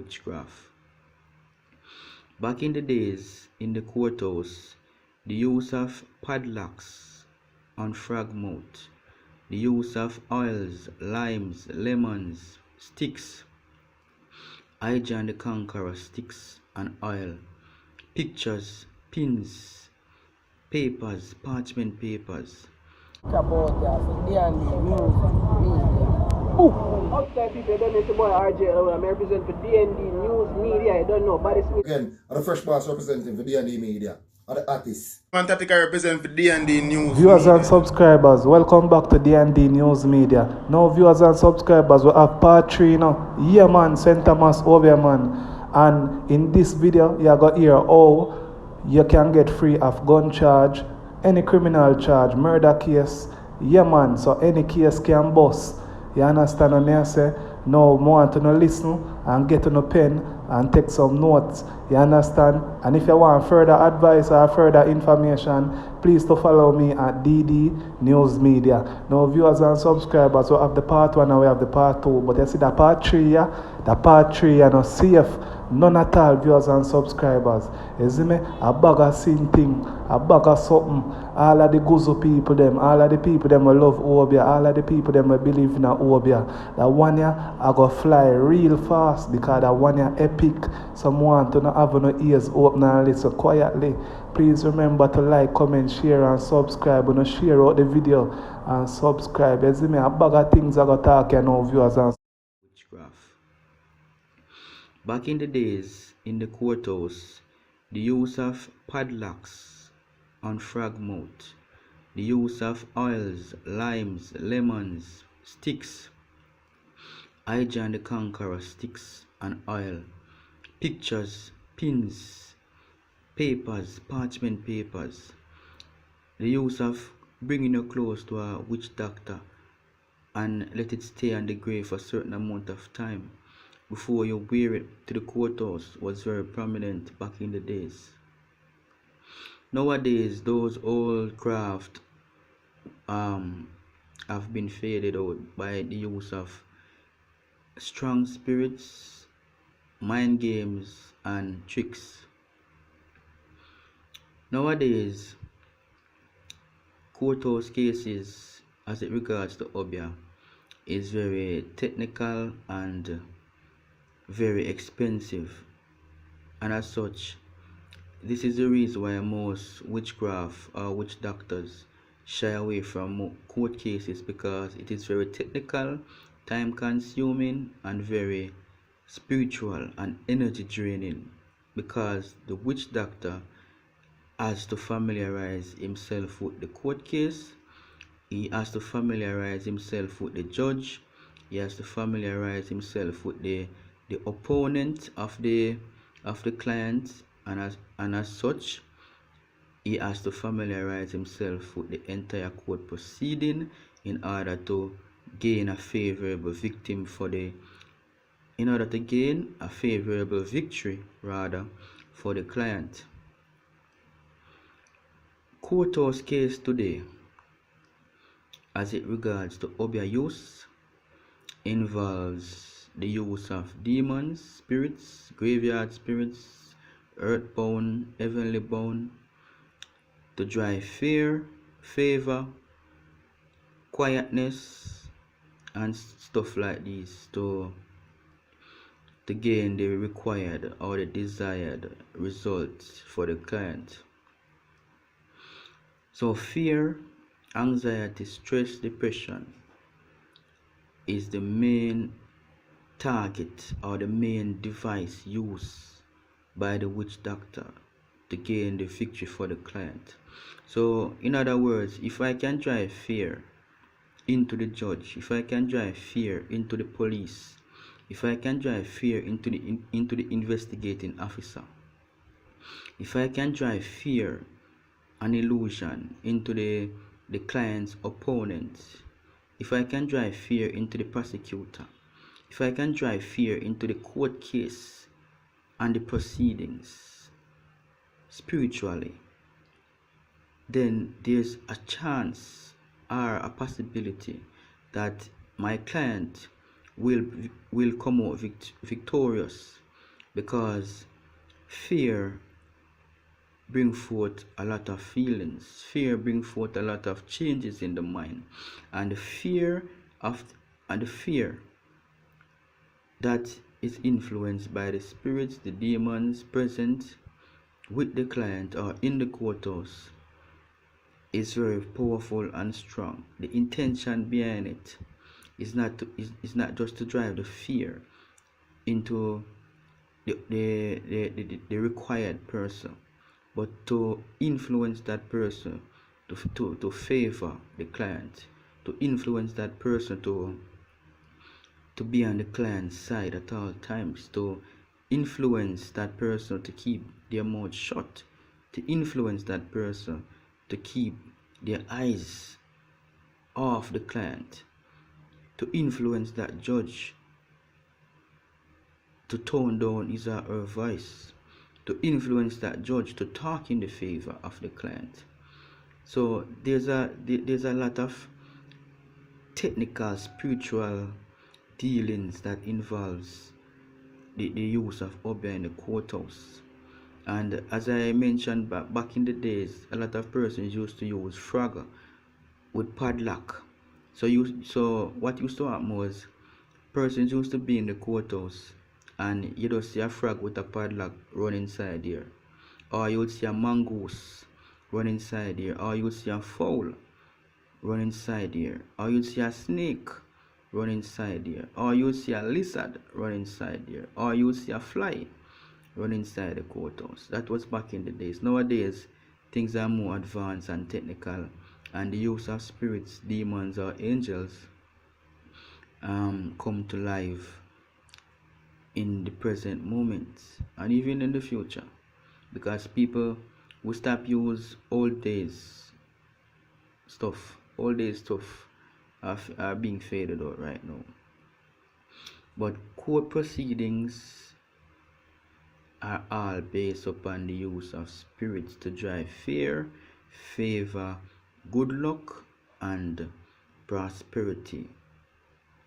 witchcraft. Back in the days in the courthouse, the use of padlocks on frog mouth, the use of oils, limes, lemons, sticks, I John the Conqueror sticks and oil, pictures, pins, papers, parchment papers. About that, so D&D News Media. Outside people, you don't know, it's your boy RJ. I represent for D&D News Media. You don't know, Body Smith. Again, I'm the fresh boss representing for D&D Media. I'm the artist. Fantastic, I represent for D&D News Viewers Media. and subscribers, welcome back to D&D News Media. Now viewers and subscribers, we have part 3 now. Yeah man, St. Thomas Obeah man. And in this video, you are going to hear how you can get free of gun charge, any criminal charge, murder case. Yeah man, so any case can bust. You understand what I say? Now, I want to listen and get on a pen and take some notes. You understand? And if you want further advice or further information, please to follow me at DD News Media. Now, viewers and subscribers, we have the part 1 and we have the part 2. But you see the part 3, yeah? The part 3, you know, safe. None at all, viewers and subscribers. You see me? A bag of sin thing, a bag of something. All of the guzu people them, all of the people them will love Obeah, all of the people them will believe in Obeah. That one year I go fly real fast because that one year epic. Someone to not have no ears open and listen quietly. Please remember to like, comment, share and subscribe. And share out the video and subscribe. You see me? A bag of things I go talk you know, viewers and Witchcraft. Back in the days in the courthouse, the use of padlocks on frog mouth, the use of oils, limes, lemons, sticks, I John the Conqueror sticks and oil, pictures, pins, papers, parchment papers, the use of bringing your clothes to a witch doctor and let it stay on the grave for a certain amount of time before you wear it to the courthouse was very prominent back in the days. Nowadays, those old craft have been faded out by the use of strong spirits, mind games, and tricks. Nowadays, courthouse cases as it regards to Obeah is very technical and very expensive, and as such, this is the reason why most witchcraft or witch doctors shy away from court cases, because it is very technical, time consuming, and very spiritual and energy draining, because the witch doctor has to familiarize himself with the court case, he has to familiarize himself with the judge, he has to familiarize himself with the opponent of the client, and as such he has to familiarize himself with the entire court proceeding in order to gain a favorable victim in order to gain a favorable victory rather for the client. Courthouse case today as it regards to Obeah use involves the use of demons, spirits, graveyard spirits, earthbound, heavenly bound, to drive fear, favor, quietness, and stuff like this to gain the required or the desired results for the client. So fear, anxiety, stress, depression is the main target or the main device used by the witch doctor to gain the victory for the client. So in other words, if I can drive fear into the judge, if I can drive fear into the police, if I can drive fear into the investigating officer, if I can drive fear and illusion into the client's opponent, if I can drive fear into the prosecutor, if I can drive fear into the court case and the proceedings spiritually, then there's a chance or a possibility that my client will come out victorious because fear bring forth a lot of feelings. Fear bring forth a lot of changes in the mind, and the fear that is influenced by the spirits, the demons present with the client or in the courthouse is very powerful and strong. The intention behind it is not just to drive the fear into the required person, but to influence that person to favor the client, to influence that person to be on the client's side at all times, to influence that person to keep their mouth shut, to influence that person to keep their eyes off the client, to influence that judge to tone down his or her voice, to influence that judge to talk in the favor of the client. So there's a lot of technical spiritual dealings that involves the use of Obeah in the courthouse. And as I mentioned back in the days, a lot of persons used to use frog with padlock. So what used to happen was persons used to be in the courthouse and you just see a frog with a padlock run inside there, or you would see a mongoose run inside there, or you would see a fowl run inside there, or you'd see a snake run inside there, or you'd see a lizard run inside there, or you'd see a fly run inside the courthouse. That was back in the days. Nowadays things are more advanced and technical, and the use of spirits, demons or angels come to life in the present moment and even in the future, because people will stop use old days stuff are being faded out right now. But court proceedings are all based upon the use of spirits to drive fear, favor, good luck and prosperity,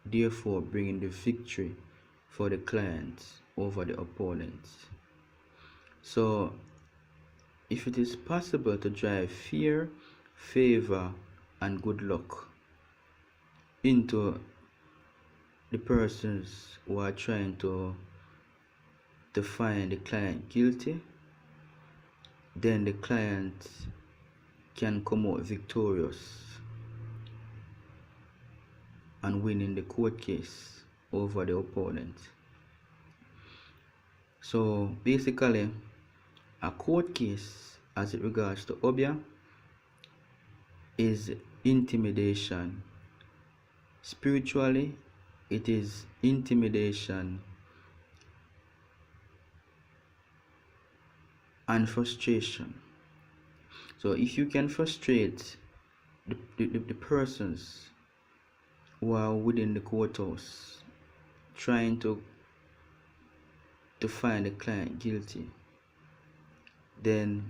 therefore bringing the victory for the clients over the opponents. So if it is possible to drive fear, favor and good luck into the persons who are trying to find the client guilty, then the client can come out victorious and win in the court case over the opponent. So basically, a court case as it regards to Obeah is intimidation. Spiritually, it is intimidation and frustration. So if you can frustrate the persons who are within the courthouse trying to find the client guilty, then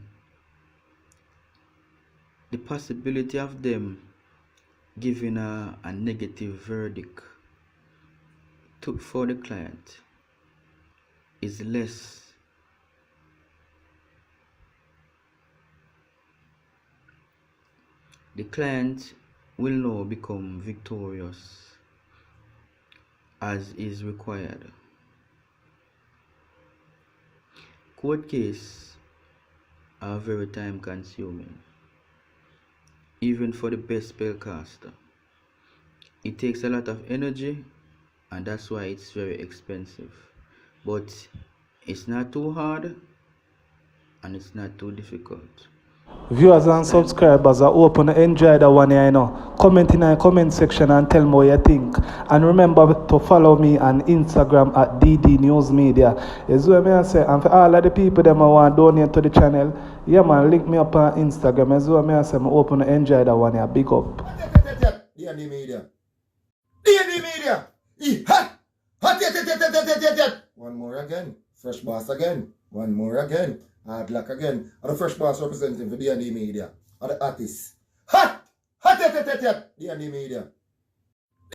the possibility of them giving a negative verdict for the client is less. The client will now become victorious as is required. Court cases are very time consuming, even for the best spellcaster. It takes a lot of energy, and that's why it's very expensive. But it's not too hard and it's not too difficult. Viewers and subscribers are open to enjoy that one here, Comment in the comment section and tell me what you think. And remember to follow me on Instagram at DD News Media. Is what I say. And for all of the people that want to donate to the channel, yeah man, link me up on Instagram. Is what I say. I'm open to enjoy that one here. Big up. D&D Media. D&D Media. Hot. One more again. Fresh boss again. One more again. Hard luck again. And the fresh boss representing for D&D Media. And the artist. Hot. D&D Media.